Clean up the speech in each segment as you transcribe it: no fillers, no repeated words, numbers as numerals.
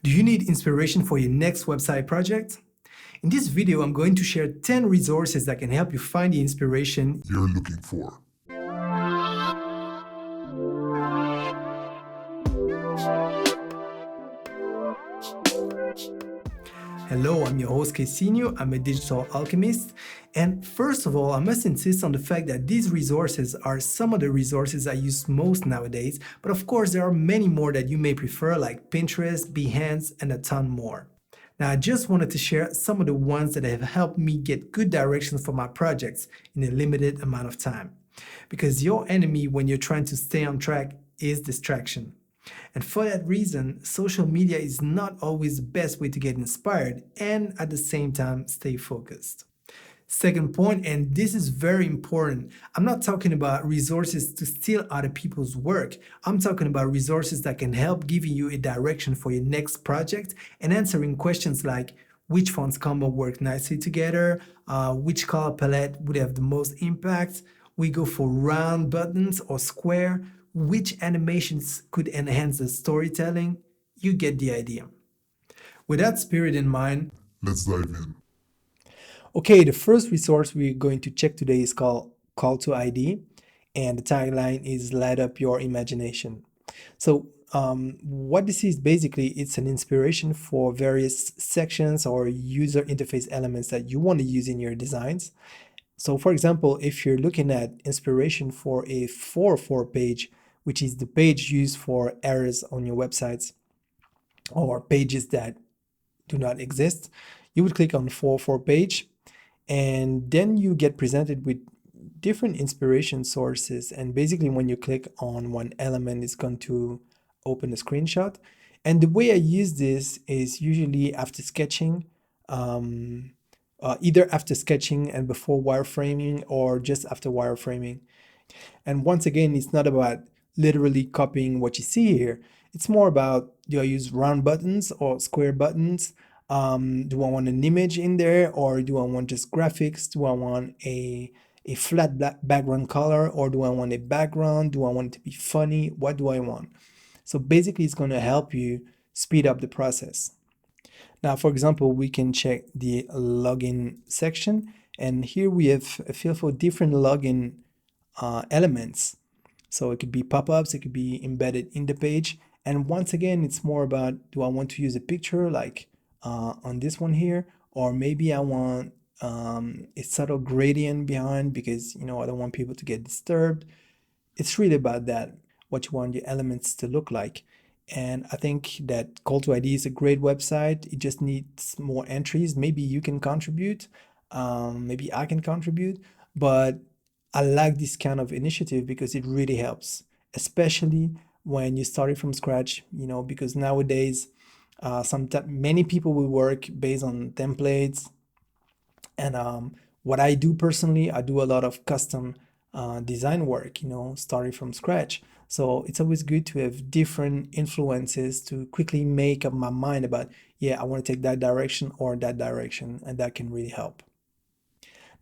Do you need inspiration for your next website project? In this video, I'm going to share 10 resources that can help you find the inspiration you're looking for. Hello, I'm your host Casino. I'm a digital alchemist. And first of all, I must insist on the fact that these resources are some of the resources I use most nowadays. But of course, there are many more that you may prefer, like Pinterest, Behance, and a ton more. Now, I just wanted to share some of the ones that have helped me get good directions for my projects in a limited amount of time. Because your enemy when you're trying to stay on track is distraction. And for that reason, social media is not always the best way to get inspired and at the same time stay focused. Second point, and this is very important, I'm not talking about resources to steal other people's work. I'm talking about resources that can help giving you a direction for your next project and answering questions like which fonts combo work nicely together, which color palette would have the most impact, we go for round buttons or square, which animations could enhance the storytelling. You get the idea. With that spirit in mind, Let's dive in. okay, the first resource we're going to check today is called CalltoID, and the tagline is "Light up your imagination." So, what this is basically, it's an inspiration for various sections or user interface elements that you want to use in your designs. So, for example, if you're looking at inspiration for a 404 page, which is the page used for errors on your websites or pages that do not exist, you would click on 404 page, and then you get presented with different inspiration sources. And basically, when you click on one element, it's going to open a screenshot. And the way I use this is usually after sketching, either after sketching and before wireframing or just after wireframing. And once again, it's not about literally copying what you see here. It's more about, do I use round buttons or square buttons? Do I want an image in there, or do I want just graphics? Do I want a flat black background color, or do I want a background? Do I want it to be funny? What do I want? So basically, it's going to help you speed up the process. Now, for example, we can check the login section, and here we have a field for different login elements. So it could be pop-ups, it could be embedded in the page. And once again, it's more about, do I want to use a picture like on this one here, or maybe I want a subtle gradient behind because, I don't want people to get disturbed. It's really about that, what you want your elements to look like. And I think that CalltoID is a great website. It just needs more entries. Maybe you can contribute, maybe I can contribute, but I like this kind of initiative because it really helps, especially when you started from scratch, because nowadays many people will work based on templates. And what I do personally, I do a lot of custom design work, starting from scratch. So it's always good to have different influences to quickly make up my mind about, yeah, I want to take that direction or that direction, and that can really help.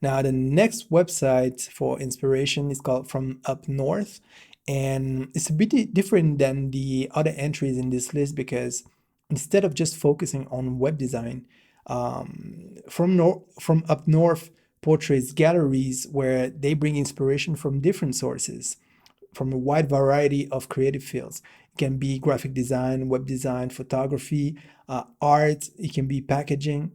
Now, the next website for inspiration is called From Up North, and it's a bit different than the other entries in this list because instead of just focusing on web design, From Up North portrays galleries where they bring inspiration from different sources, from a wide variety of creative fields. It can be graphic design, web design, photography, art, it can be packaging,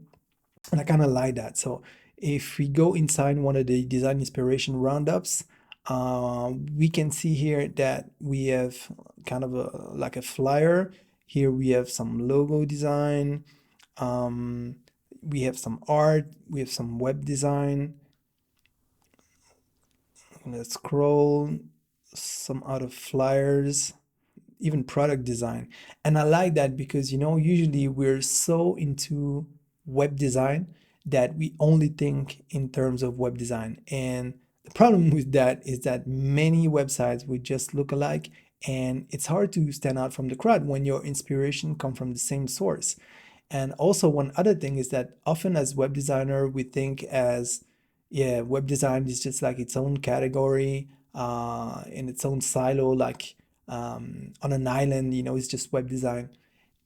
and I kind of like that. So if we go inside one of the design inspiration roundups, we can see here that we have kind of like a flyer. Here we have some logo design, we have some art, we have some web design. Let's scroll, some other flyers, even product design. And I like that because, usually we're so into web design that we only think in terms of web design. And the problem with that is that many websites will just look alike, and it's hard to stand out from the crowd when your inspiration comes from the same source. And also, one other thing is that often as web designer, we think as, yeah, web design is just like its own category, in its own silo, like on an island, it's just web design.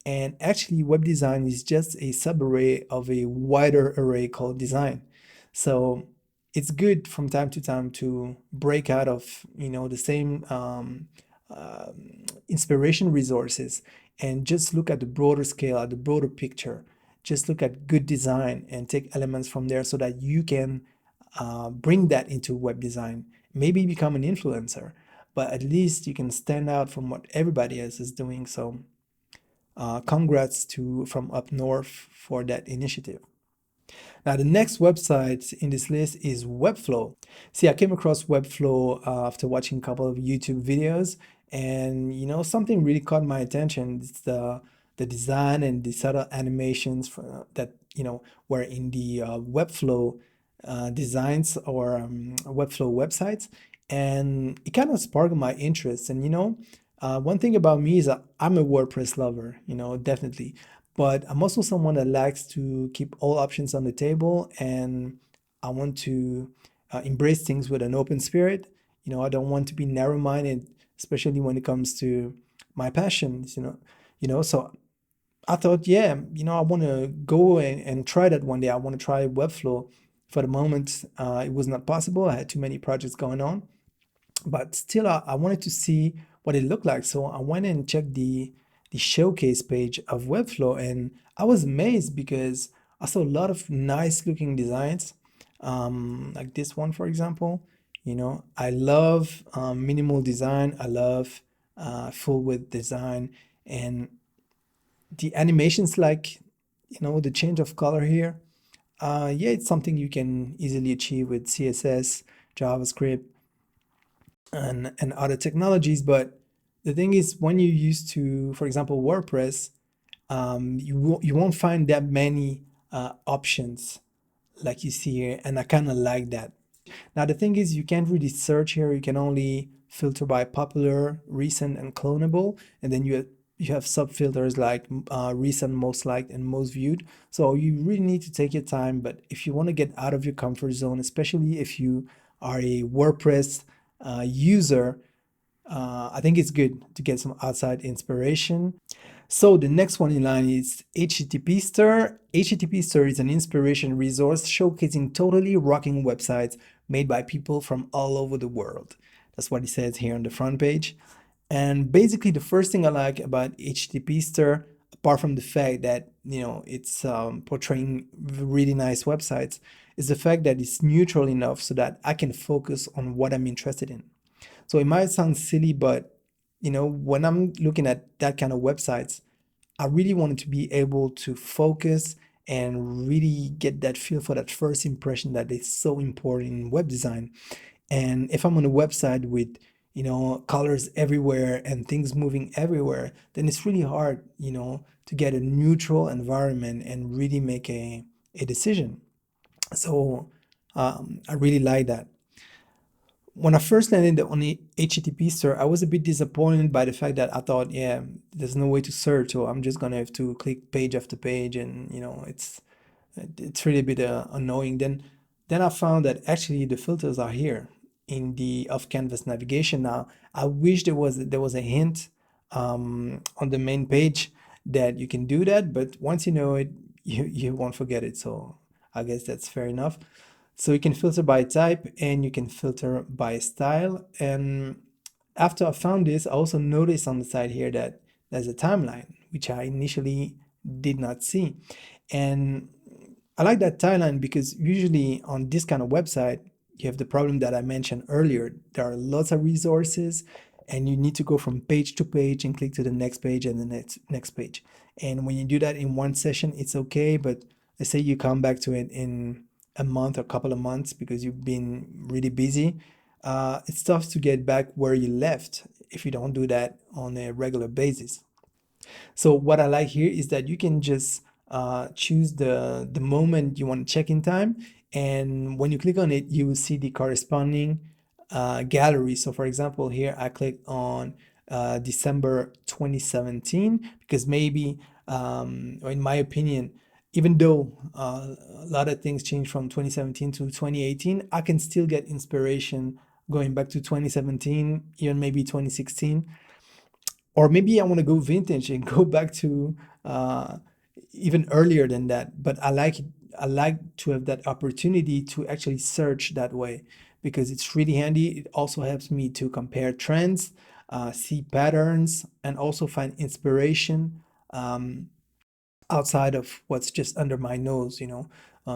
And actually, web design is just a subarray of a wider array called design. So it's good from time to time to break out of, the same inspiration resources and just look at the broader scale, at the broader picture. Just look at good design and take elements from there so that you can bring that into web design. Maybe become an influencer, but at least you can stand out from what everybody else is doing. So congrats to from up north for that initiative. Now, the next website in this list is Webflow. See, I came across Webflow after watching a couple of YouTube videos, and something really caught my attention. It's the design and the subtle animations that were in the Webflow designs or Webflow websites, and it kind of sparked my interest. And one thing about me is that I'm a WordPress lover, definitely. But I'm also someone that likes to keep all options on the table, and I want to embrace things with an open spirit. I don't want to be narrow-minded, especially when it comes to my passions. So I thought, yeah, I want to go and try that one day. I want to try Webflow. For the moment, it was not possible. I had too many projects going on, but still I wanted to see what it looked like. So I went and checked the showcase page of Webflow, and I was amazed because I saw a lot of nice looking designs, like this one, for example. I love minimal design. I love full width design, and the animations, like the change of color here. Yeah, it's something you can easily achieve with CSS, JavaScript, and other technologies. But the thing is, when you're used to, for example, WordPress, you won't find that many options like you see here, and I kind of like that. Now the thing is, you can't really search here. You can only filter by popular, recent, and clonable, and then you have sub filters like recent, most liked, and most viewed. So you really need to take your time. But if you want to get out of your comfort zone, especially if you are a WordPress user, I think it's good to get some outside inspiration. So the next one in line is HTTPStir. HTTPStir is an inspiration resource showcasing totally rocking websites made by people from all over the world. That's what it says here on the front page. And basically, the first thing I like about HTTPStir, apart from the fact that it's portraying really nice websites, is the fact that it's neutral enough so that I can focus on what I'm interested in. So it might sound silly, but when I'm looking at that kind of websites, I really wanted to be able to focus and really get that feel for that first impression that is so important in web design. And if I'm on a website with, colors everywhere and things moving everywhere, then it's really hard, to get a neutral environment and really make a decision. So I really like that. When I first landed on the HTTPStir, I was a bit disappointed by the fact that I thought, yeah, there's no way to search, so I'm just gonna have to click page after page, and it's really a bit annoying. Then I found that actually the filters are here in the off-canvas navigation now. I wish there was a hint on the main page that you can do that, but once you know it, you won't forget it. So I guess that's fair enough. So you can filter by type and you can filter by style. And after I found this, I also noticed on the side here that there's a timeline, which I initially did not see. And I like that timeline because usually on this kind of website, you have the problem that I mentioned earlier. There are lots of resources and you need to go from page to page and click to the next page and the next page. And when you do that in one session, it's okay. But let's say you come back to it in a month or a couple of months because you've been really busy. It's tough to get back where you left if you don't do that on a regular basis. So what I like here is that you can just choose the moment you want to check in time, and when you click on it, you will see the corresponding gallery. So for example, here I click on December 2017 because maybe, or in my opinion, even though a lot of things changed from 2017 to 2018, I can still get inspiration going back to 2017, even maybe 2016. Or maybe I want to go vintage and go back to uh, even earlier than that. But I like to have that opportunity to actually search that way because it's really handy. It also helps me to compare trends, see patterns, and also find inspiration. Outside of what's just under my nose, you know.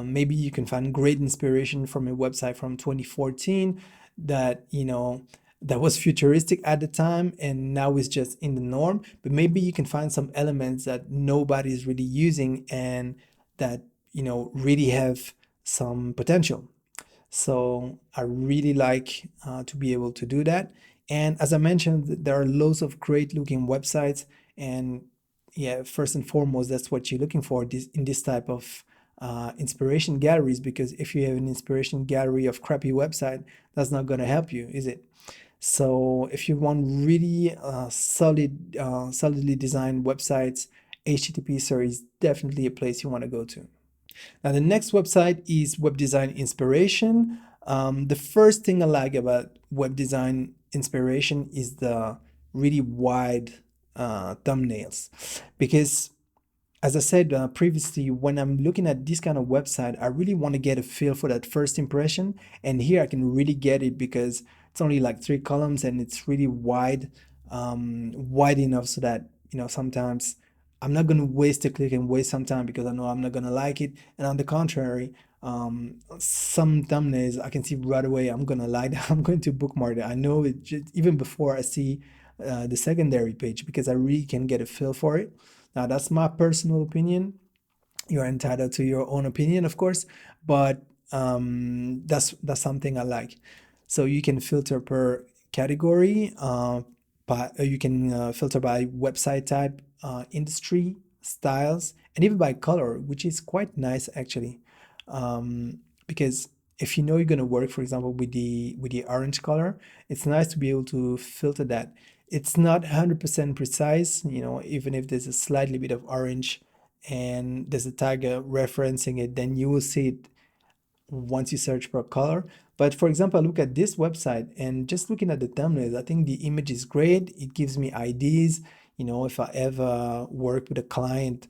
Maybe you can find great inspiration from a website from 2014 that, you know, that was futuristic at the time and now is just in the norm. But maybe you can find some elements that nobody's really using and that, you know, really have some potential. So I really like to be able to do that. And as I mentioned, there are loads of great looking websites. And yeah, first and foremost, that's what you're looking for in this type of inspiration galleries. Because if you have an inspiration gallery of crappy website, that's not going to help you, is it? So if you want really solidly designed websites, HTTPStir is definitely a place you want to go to. Now, the next website is Web Design Inspiration. The first thing I like about Web Design Inspiration is the really wide thumbnails. Because, as I said previously, when I'm looking at this kind of website, I really want to get a feel for that first impression. And here I can really get it because it's only like 3 columns and it's really wide enough so that, you know, sometimes I'm not going to waste a click and waste some time because I know I'm not going to like it. And on the contrary, some thumbnails I can see right away I'm going to like that. I'm going to bookmark it. I know it just, even before I see the secondary page because I really can get a feel for it. Now, that's my personal opinion. You're entitled to your own opinion, of course, but that's something I like. So you can filter per category, you can filter by website type, industry, styles, and even by color, which is quite nice actually. Because if you know you're going to work, for example, with the orange color, it's nice to be able to filter that. It's not 100% precise, you know, even if there's a slightly bit of orange and there's a tag referencing it, then you will see it once you search per color. But for example, I look at this website and just looking at the thumbnails, I think the image is great. It gives me ideas. You know, if I ever work with a client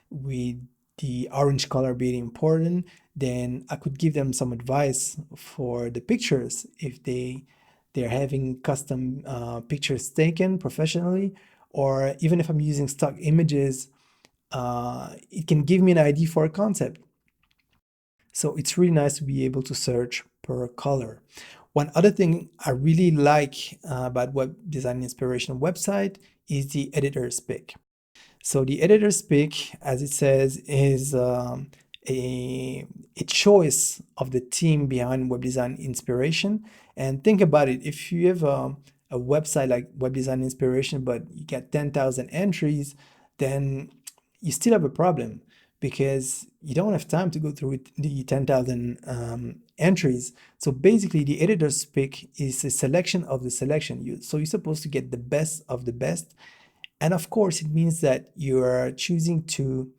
with the orange color being important, then I could give them some advice for the pictures if they're having custom pictures taken professionally, or even if I'm using stock images, it can give me an idea for a concept. So it's really nice to be able to search per color. One other thing I really like about Web Design Inspiration website is the editor's pick. So the editor's pick, as it says, is a choice of the team behind Web Design Inspiration. And think about it, if you have a website like Web Design Inspiration, but you get 10,000 entries, then you still have a problem because you don't have time to go through the 10,000 entries. So basically, the editor's pick is a selection of the selection. So you're supposed to get the best of the best. And of course, it means that you're choosing to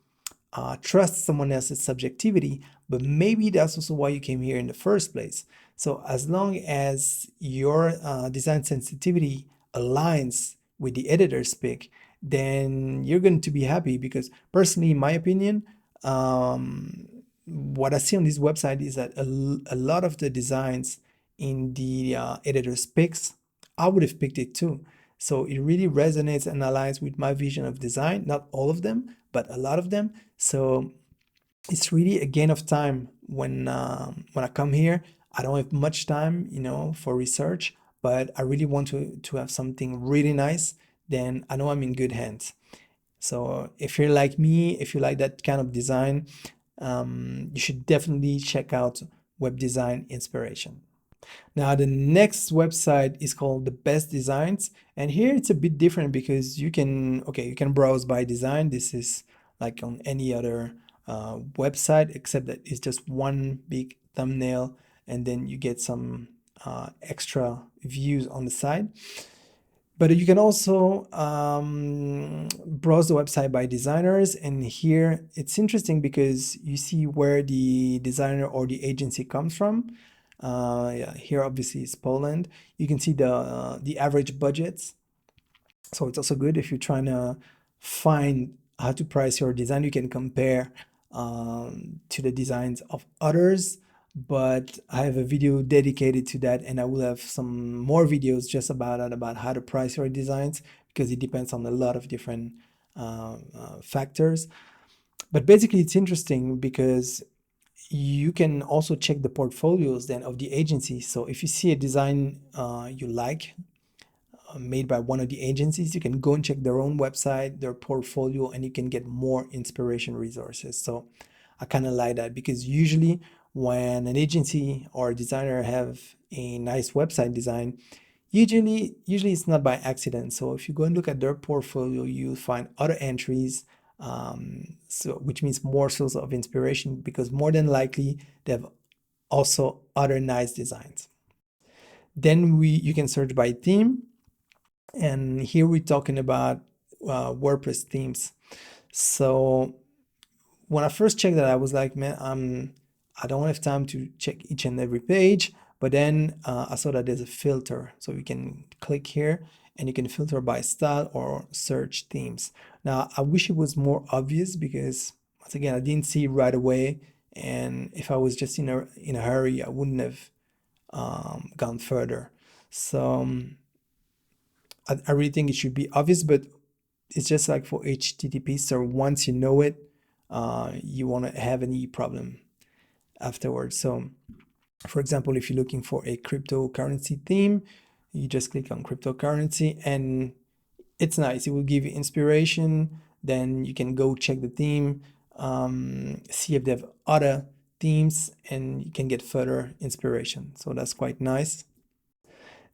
trust someone else's subjectivity, but maybe that's also why you came here in the first place. So as long as your design sensitivity aligns with the editor's pick, then you're going to be happy because personally, in my opinion, what I see on this website is that a lot of the designs in the editor's picks, I would have picked it too. So it really resonates and aligns with my vision of design, not all of them, but a lot of them. So it's really a gain of time when I come here. I don't have much time, you know, for research, but I really want to have something really nice. Then I know I'm in good hands. So if you're like me, if you like that kind of design, you should definitely check out Web Design Inspiration. Now, the next website is called The Best Designs. And here it's a bit different because you can browse by design. This is like on any other website, except that it's just one big thumbnail and then you get some extra views on the side. But you can also browse the website by designers. And here it's interesting because you see where the designer or the agency comes from. Yeah, here obviously is Poland. You can see the average budgets. So it's also good if you're trying to find how to price your design. You can compare to the designs of others, but I have a video dedicated to that, and I will have some more videos just about that, about how to price your designs, because it depends on a lot of different factors. But basically, it's interesting because you can also check the portfolios then of the agency. So if you see a design you like, made by one of the agencies, you can go and check their own website, their portfolio, and you can get more inspiration resources. So I kind of like that, because usually when an agency or a designer have a nice website design, usually it's not by accident. So if you go and look at their portfolio, you'll find other entries, so which means more sources of inspiration, because more than likely they have also other nice designs. Then you can search by theme, and here we're talking about WordPress themes. So when I first checked that, I was like, man, I don't have time to check each and every page. But then I saw that there's a filter, so you can click here and you can filter by style or search themes. Now I wish it was more obvious, because once again I didn't see it right away, and if I was just in a hurry, I wouldn't have gone further. So I really think it should be obvious, but it's just like for HTTP. So once you know it, you won't have any problem afterwards. So for example, if you're looking for a cryptocurrency theme, you just click on cryptocurrency, and it's nice. It will give you inspiration. Then you can go check the theme, see if they have other themes, and you can get further inspiration. So that's quite nice.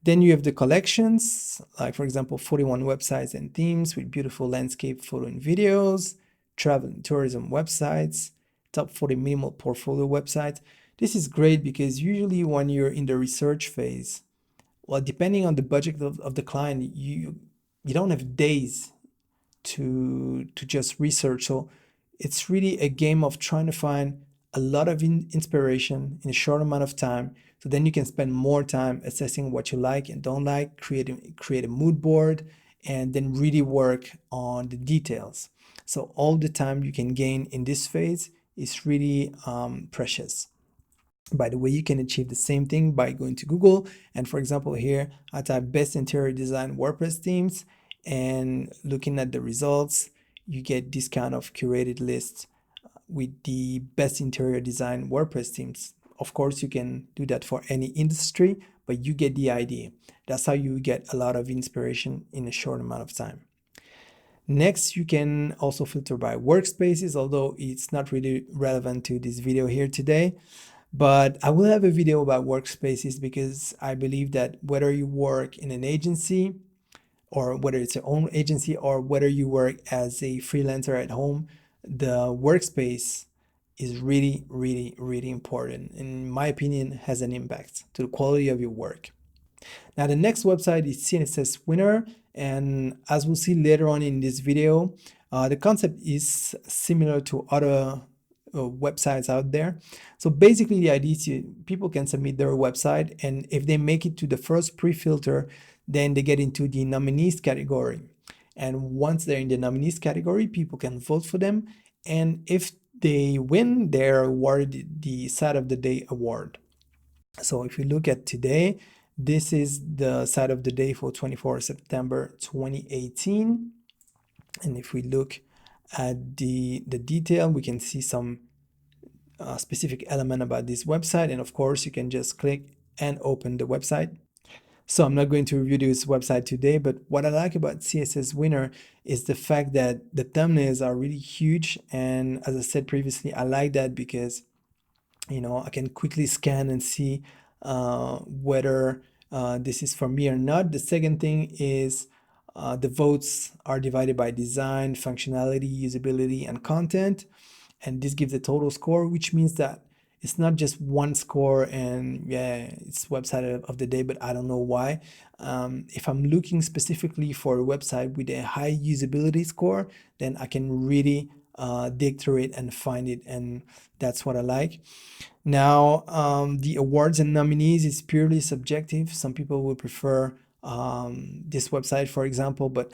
Then you have the collections, like for example, 41 websites and themes with beautiful landscape photo and videos, travel and tourism websites, top 40 minimal portfolio websites. This is great because usually when you're in the research phase, well, depending on the budget of the client, you don't have days to just research. So it's really a game of trying to find a lot of inspiration in a short amount of time. So then you can spend more time assessing what you like and don't like, create a mood board, and then really work on the details. So all the time you can gain in this phase is really precious. By the way, you can achieve the same thing by going to Google, and for example here I type best interior design WordPress themes, and looking at the results, you get this kind of curated list with the best interior design WordPress themes. Of course, you can do that for any industry, but you get the idea. That's how you get a lot of inspiration in a short amount of time. Next, you can also filter by workspaces, although it's not really relevant to this video here today. But I will have a video about workspaces, because I believe that whether you work in an agency, or whether it's your own agency, or whether you work as a freelancer at home, the workspace is really, really, really important. In my opinion, has an impact to the quality of your work. Now, the next website is CSS Winner, and as we'll see later on in this video, the concept is similar to other websites out there. So basically the idea is people can submit their website, and if they make it to the first pre-filter, then they get into the nominees category. And once they're in the nominees category, people can vote for them, and if they win, they're awarded the Site of the Day award. So if you look at today, this is the Site of the Day for 24 September 2018. And if we look at the detail, we can see some specific element about this website. And of course, you can just click and open the website. So I'm not going to review this website today, but what I like about CSS Winner is the fact that the thumbnails are really huge. And as I said previously, I like that because, you know, I can quickly scan and see whether this is for me or not. The second thing is the votes are divided by design, functionality, usability, and content. And this gives a total score, which means that it's not just one score and yeah, it's website of the day, but I don't know why. If I'm looking specifically for a website with a high usability score, then I can really dig through it and find it, and that's what I like. Now, the awards and nominees is purely subjective. Some people will prefer this website, for example, but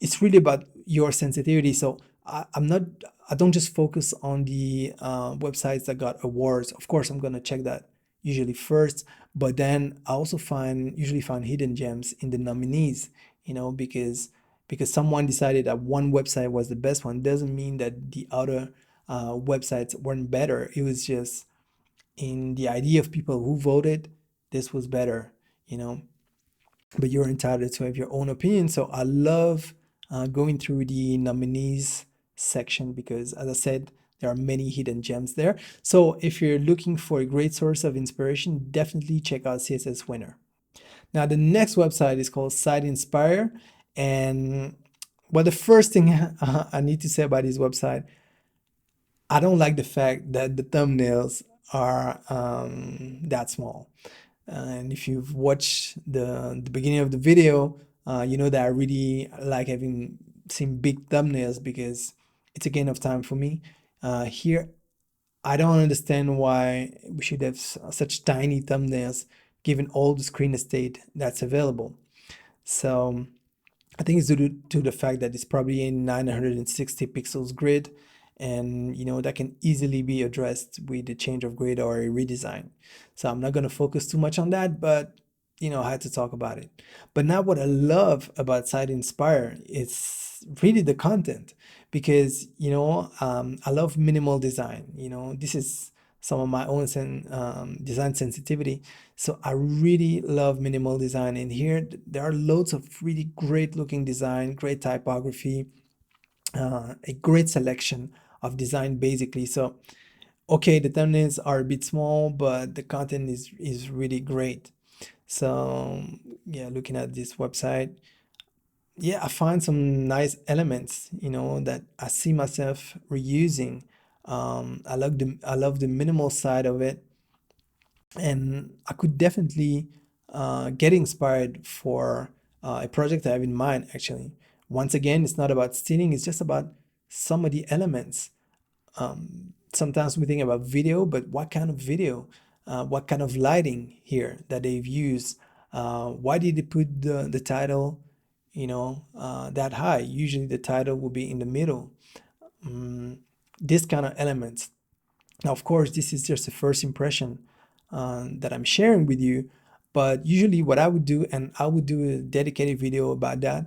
it's really about your sensitivity. So I don't just focus on the websites that got awards. Of course, I'm gonna check that usually first, but then I also usually find hidden gems in the nominees, because someone decided that one website was the best one doesn't mean that the other websites weren't better. It was just in the idea of people who voted, this was better, you know but you're entitled to have your own opinion. So I love going through the nominees section because, as I said, there are many hidden gems there. So if you're looking for a great source of inspiration, definitely check out CSS Winner. Now, the next website is called Site Inspire. And the first thing I need to say about this website, I don't like the fact that the thumbnails are that small. And if you've watched the beginning of the video, you know that I really like having seen big thumbnails because it's a gain of time for me. Here, I don't understand why we should have such tiny thumbnails given all the screen estate that's available. So I think it's due to the fact that it's probably a 960 pixels grid, and that can easily be addressed with a change of grid or a redesign. So I'm not going to focus too much on that, but I had to talk about it. But now what I love about Site Inspire is really the content, because I love minimal design. This is some of my own design sensitivity. So I really love minimal design. And here there are loads of really great looking design, great typography, a great selection of design basically. So, okay, the thumbnails are a bit small, but the content is really great. So yeah, looking at this website, yeah, I find some nice elements, that I see myself reusing. I love the minimal side of it, and I could definitely get inspired for a project I have in mind, actually. Once again, it's not about stealing, it's just about some of the elements. Sometimes we think about video, but what kind of video? What kind of lighting here that they've used? Why did they put the title, that high? Usually the title will be in the middle. This kind of elements. Now, of course, this is just a first impression that I'm sharing with you, but usually what I would do, and I would do a dedicated video about that,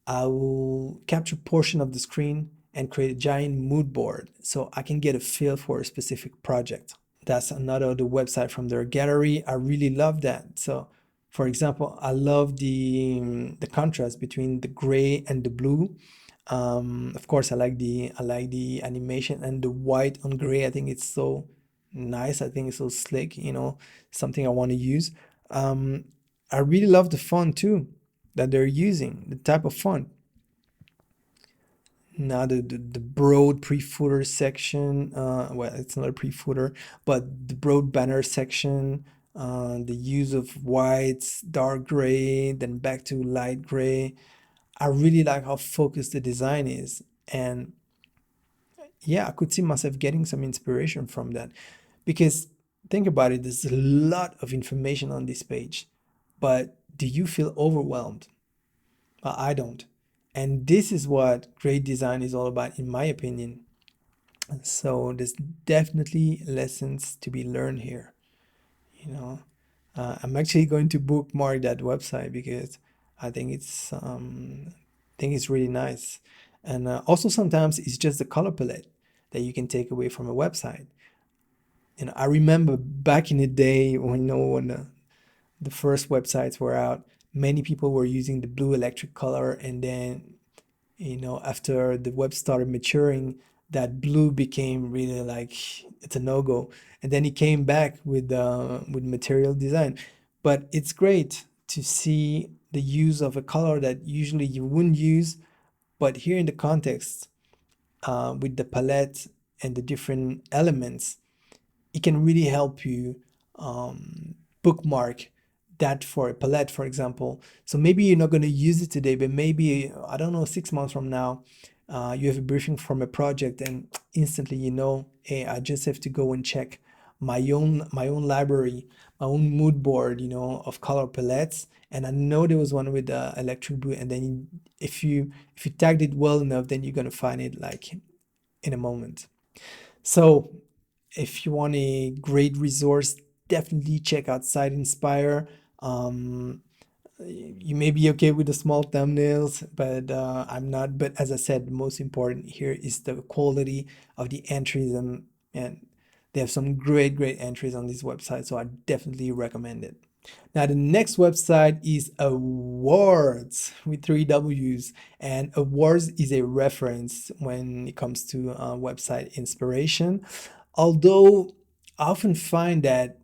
I will capture a portion of the screen and create a giant mood board so I can get a feel for a specific project. That's another the website from their gallery. I really love that. So, for example, I love the contrast between the gray and the blue. Of course, I like the animation and the white on gray. I think it's so nice. I think it's so slick. Something I want to use. Um, I really love the font too that they're using. The type of font. Now the broad pre-footer section, well, it's not a pre-footer, but the broad banner section, the use of whites, dark gray, then back to light gray. I really like how focused the design is. And yeah, I could see myself getting some inspiration from that. Because think about it, there's a lot of information on this page. But do you feel overwhelmed? I don't. And this is what great design is all about, in my opinion. So there's definitely lessons to be learned here. I'm actually going to bookmark that website because I think it's really nice. And also sometimes it's just the color palette that you can take away from a website. I remember back in the day when the first websites were out, many people were using the blue electric color, and then after the web started maturing, that blue became really like it's a no-go. And then he came back with material design. But it's great to see the use of a color that usually you wouldn't use, but here in the context, with the palette and the different elements, it can really help you bookmark that for a palette, for example. So maybe you're not going to use it today, but maybe, I don't know, 6 months from now, you have a briefing from a project and instantly hey, I just have to go and check my own library, my own mood board, of color palettes. And I know there was one with the electric blue. And then if you tagged it well enough, then you're gonna find it like in a moment. So if you want a great resource, definitely check out Site Inspire. Um, you may be okay with the small thumbnails, but I'm not. But as I said, the most important here is the quality of the entries, and they have some great entries on this website, so I definitely recommend it. Now, the next website is Awards with three W's, and Awards is a reference when it comes to website inspiration. Although I often find that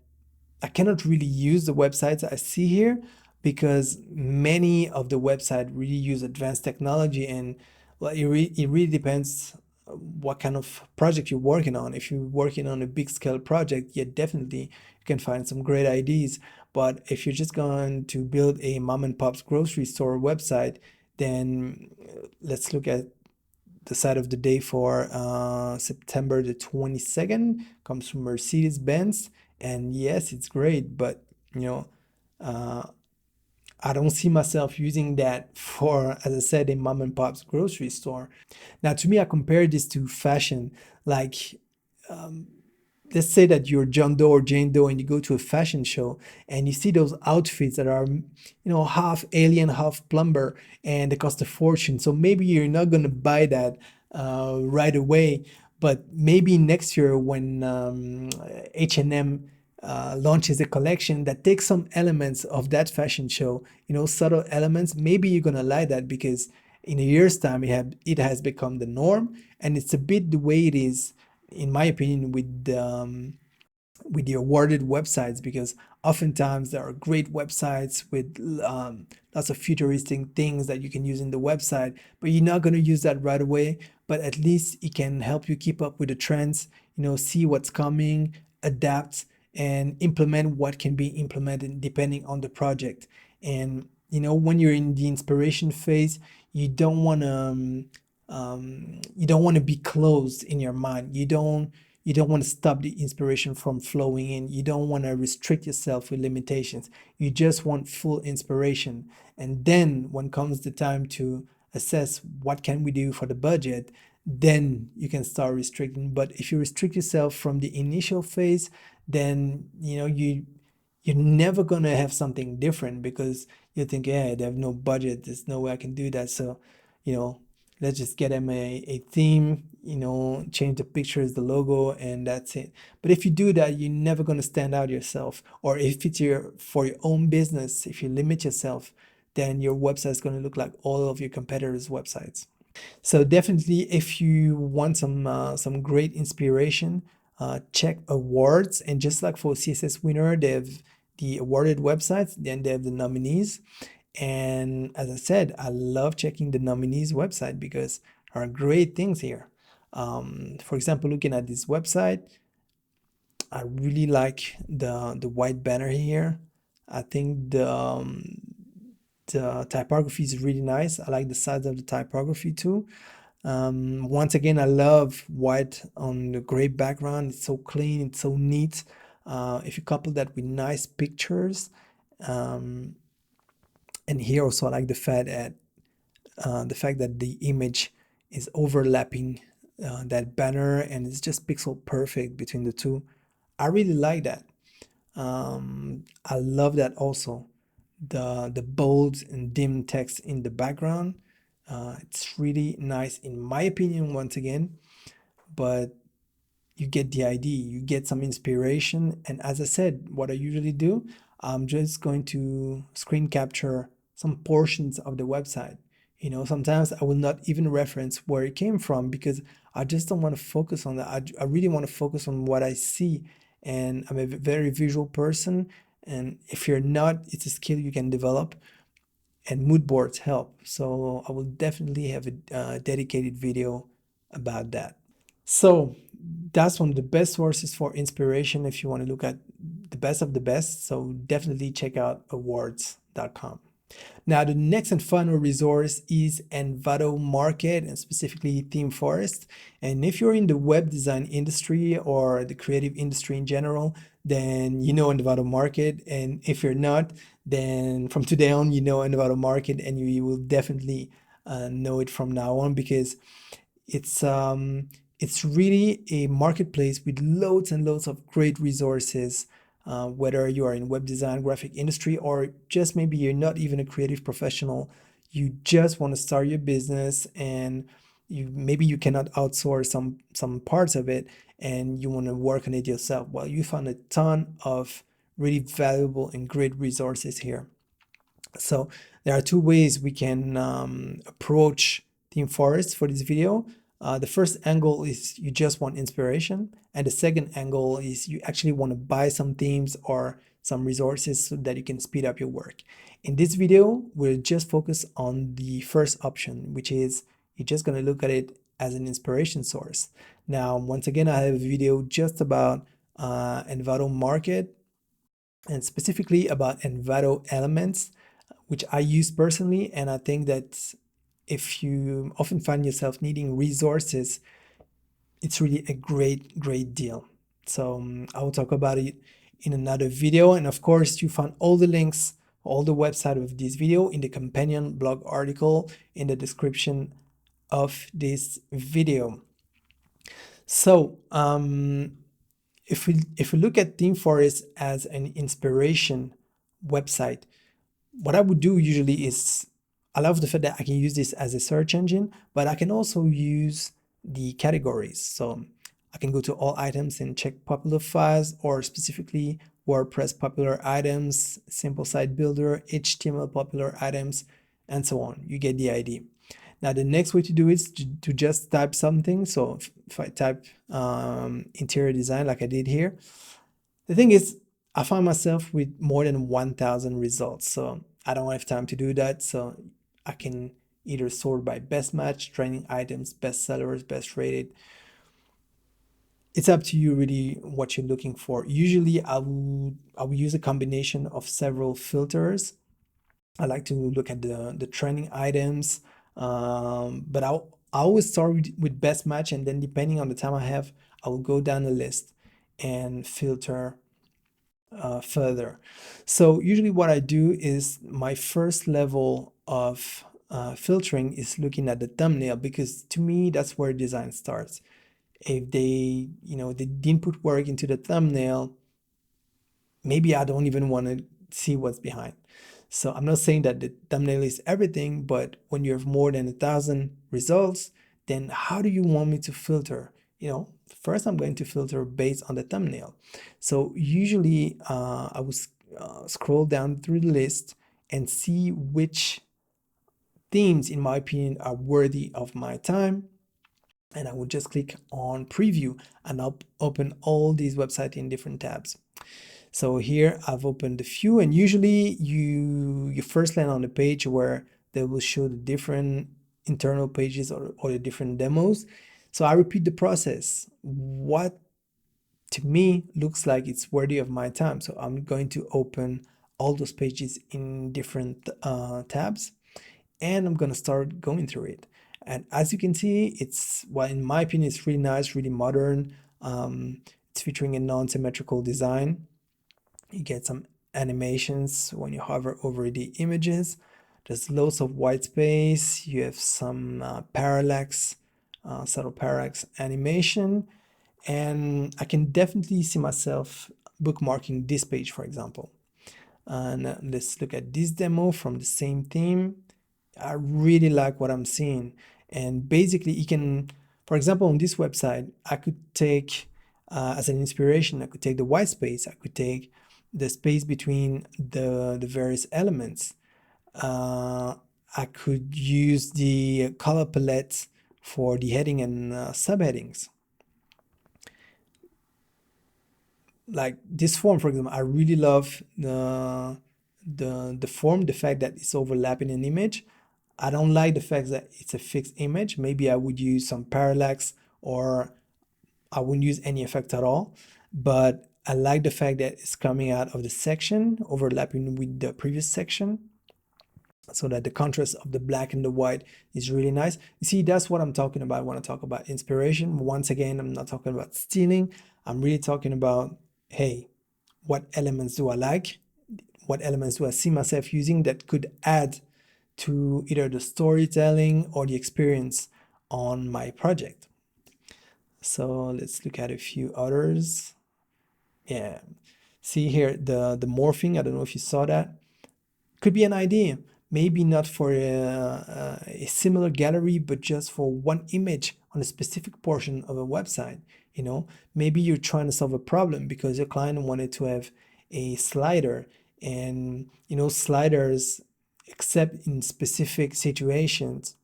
I cannot really use the websites I see here because many of the websites really use advanced technology, and well, it really depends what kind of project you're working on. If you're working on a big scale project, yeah, definitely you can find some great ideas. But if you're just going to build a mom and pop's grocery store website, then let's look at the site of the day for September the 22nd. Comes from Mercedes-Benz. And yes, it's great, but you know, uh, I don't see myself using that for, as I said, a mom and pop's grocery store. Now, to me, I compare this to fashion. Like, um, let's say that you're John Doe or Jane Doe and you go to a fashion show and you see those outfits that are, half alien, half plumber, and they cost a fortune. So maybe you're not going to buy that right away, but maybe next year when H&M launches a collection that takes some elements of that fashion show, subtle elements, maybe you're going to like that because in a year's time it has become the norm, and it's a bit the way it is, in my opinion, with the awarded websites, because oftentimes there are great websites with lots of futuristic things that you can use in the website, but you're not going to use that right away. But at least it can help you keep up with the trends, see what's coming, adapt, and implement what can be implemented depending on the project. And when you're in the inspiration phase, you don't want to you don't want to be closed in your mind. You don't want to stop the inspiration from flowing in. You don't want to restrict yourself with limitations. You just want full inspiration. And then when comes the time to assess what can we do for the budget, then you can start restricting. But if you restrict yourself from the initial phase, then you're never gonna have something different because you think, yeah, they have no budget. There's no way I can do that. So, you know, let's just get them a theme, change the pictures, the logo, and that's it. But if you do that, you're never gonna stand out yourself. Or if it's for your own business, if you limit yourself, then your website is gonna look like all of your competitors' websites. So definitely, if you want some great inspiration, check awards. And just like for CSS Winner, they have the awarded websites, then they have the nominees. And as I said, I love checking the nominees website because there are great things here. For example, looking at this website, I really like the white banner here. I think the typography is really nice. I like the size of the typography too. Once again, I love white on the gray background. It's so clean, it's so neat. If you couple that with nice pictures, um, and here also I like the fact that the image is overlapping that banner, and it's just pixel perfect between the two. I really like that. I love that also. The bold and dim text in the background. It's really nice in my opinion, once again, but you get the idea, you get some inspiration. And as I said, what I usually do, I'm just going to screen capture some portions of the website. Sometimes I will not even reference where it came from because I just don't want to focus on that. I really want to focus on what I see. And I'm a very visual person. And if you're not, it's a skill you can develop, and mood boards help. So I will definitely have a dedicated video about that. So that's one of the best sources for inspiration if you want to look at the best of the best. So definitely check out awards.com. Now, the next and final resource is Envato Market, and specifically ThemeForest. And if you're in the web design industry or the creative industry in general, then you know Envato Market. And if you're not, then from today on, you know Envato Market, and you will definitely know it from now on, because it's really a marketplace with loads and loads of great resources, whether you are in web design, graphic industry, or just maybe you're not even a creative professional, you just want to start your business, and maybe you cannot outsource some parts of it, and you want to work on it yourself. Well, you found a ton of really valuable and great resources here. So there are two ways we can approach ThemeForest for this video. The first angle is you just want inspiration, and the second angle is you actually want to buy some themes or some resources so that you can speed up your work. In this video, we'll just focus on the first option, which is you're just going to look at it as an inspiration source. Now, once again, I have a video just about Envato Market, and specifically about Envato Elements, which I use personally. And I think that if you often find yourself needing resources, it's really a great deal. So I will talk about it in another video. And of course, you find all the links, all the website of this video in the companion blog article in the description of this video. So if we look at ThemeForest as an inspiration website, what I would do usually is, I love the fact that I can use this as a search engine, but I can also use the categories. So I can go to all items and check popular files, or specifically WordPress popular items, simple site builder, HTML popular items, and so on. You get the idea. Now, the next way to do is to just type something. So if I type interior design like I did here, the thing is, I find myself with more than 1,000 results. So I don't have time to do that. So I can either sort by best match, trending items, best sellers, best rated. It's up to you really what you're looking for. Usually I will use a combination of several filters. I like to look at the trending items, but I always start with best match, and then depending on the time I have, I will go down the list and filter further. So usually what I do is, my first level of filtering is looking at the thumbnail, because to me that's where design starts. If they didn't put work into the thumbnail, maybe I don't even want to see what's behind. So I'm not saying that the thumbnail is everything, but when you have more than 1,000 results, then how do you want me to filter? First I'm going to filter based on the thumbnail. So usually I will scroll down through the list and see which themes, in my opinion, are worthy of my time. And I will just click on preview, and I'll open all these websites in different tabs. So here I've opened a few, and usually you first land on the page where they will show the different internal pages or the different demos. So I repeat the process. What to me looks like it's worthy of my time. So I'm going to open all those pages in different tabs, and I'm going to start going through it. And as you can see, well, in my opinion, it's really nice, really modern. It's featuring a non-symmetrical design. You get some animations when you hover over the images. There's loads of white space. You have some parallax, subtle parallax animation. And I can definitely see myself bookmarking this page, for example. And let's look at this demo from the same theme. I really like what I'm seeing. And basically you can, for example, on this website, I could take as an inspiration, I could take the white space, I could take the space between the various elements. I could use the color palette for the heading and subheadings. Like this form, for example, I really love the form, the fact that it's overlapping an image. I don't like the fact that it's a fixed image. Maybe I would use some parallax, or I wouldn't use any effect at all. But I like the fact that it's coming out of the section, overlapping with the previous section. so that the contrast of the black and the white is really nice. You see, that's what I'm talking about when I talk about inspiration. Once again, I'm not talking about stealing. I'm really talking about, hey, what elements do I like? What elements do I see myself using that could add to either the storytelling or the experience on my project? So let's look at a few others. Yeah. See here, the morphing, I don't know if you saw that. Could be an idea. Maybe not for a similar gallery, but just for one image on a specific portion of a website. You know, maybe you're trying to solve a problem because your client wanted to have a slider, and you know, sliders, except in specific situations,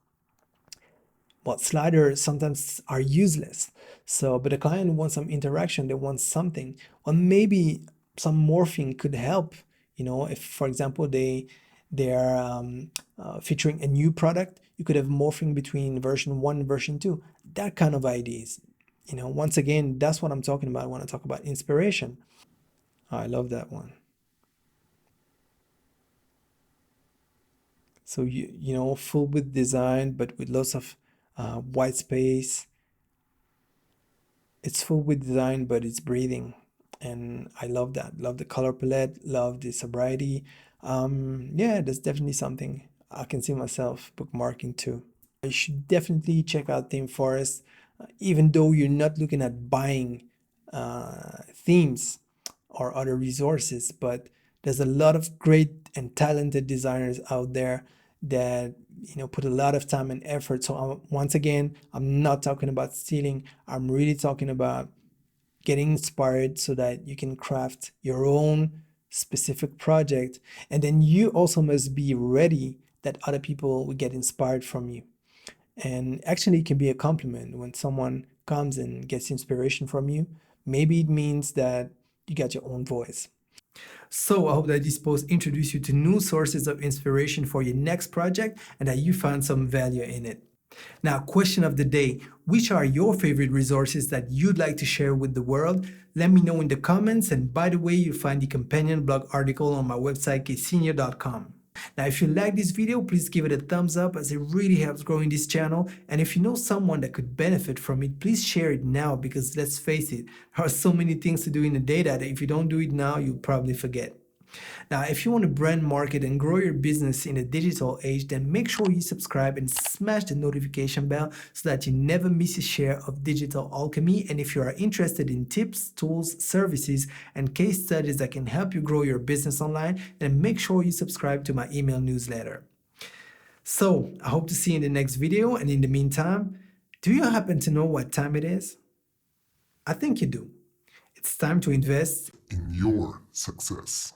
well, sliders sometimes are useless. So, but the client wants some interaction, they want something. Or maybe some morphing could help. You know, if for example they are featuring a new product, you could have morphing between version 1 and version 2. That kind of ideas. You know, once again, that's what I'm talking about when I talk about inspiration. I love that one. So you know, full with design, but with lots of white space. It's full with design, but it's breathing, and I love that. Love the color palette, love the sobriety. Yeah, that's definitely something I can see myself bookmarking too. You should definitely check out ThemeForest, even though you're not looking at buying themes or other resources, but there's a lot of great and talented designers out there that you know put a lot of time and effort. So once again, I'm not talking about stealing. I'm really talking about getting inspired so that you can craft your own specific project, and then you also must be ready that other people will get inspired from you. And actually, it can be a compliment when someone comes and gets inspiration from you. Maybe it means that you got your own voice. So I hope that this post introduced you to new sources of inspiration for your next project and that you found some value in it. Now, question of the day: which are your favorite resources that you'd like to share with the world? Let me know in the comments. And by the way, you'll find the companion blog article on my website, ksenior.com. Now, if you like this video, please give it a thumbs up as it really helps growing this channel. And if you know someone that could benefit from it, please share it now, because let's face it, there are so many things to do in the day that if you don't do it now, you'll probably forget. Now, if you want to brand market and grow your business in a digital age, then make sure you subscribe and smash the notification bell so that you never miss a share of digital alchemy. And if you are interested in tips, tools, services, and case studies that can help you grow your business online, then make sure you subscribe to my email newsletter. So I hope to see you in the next video. And in the meantime, do you happen to know what time it is? I think you do. It's time to invest in your success.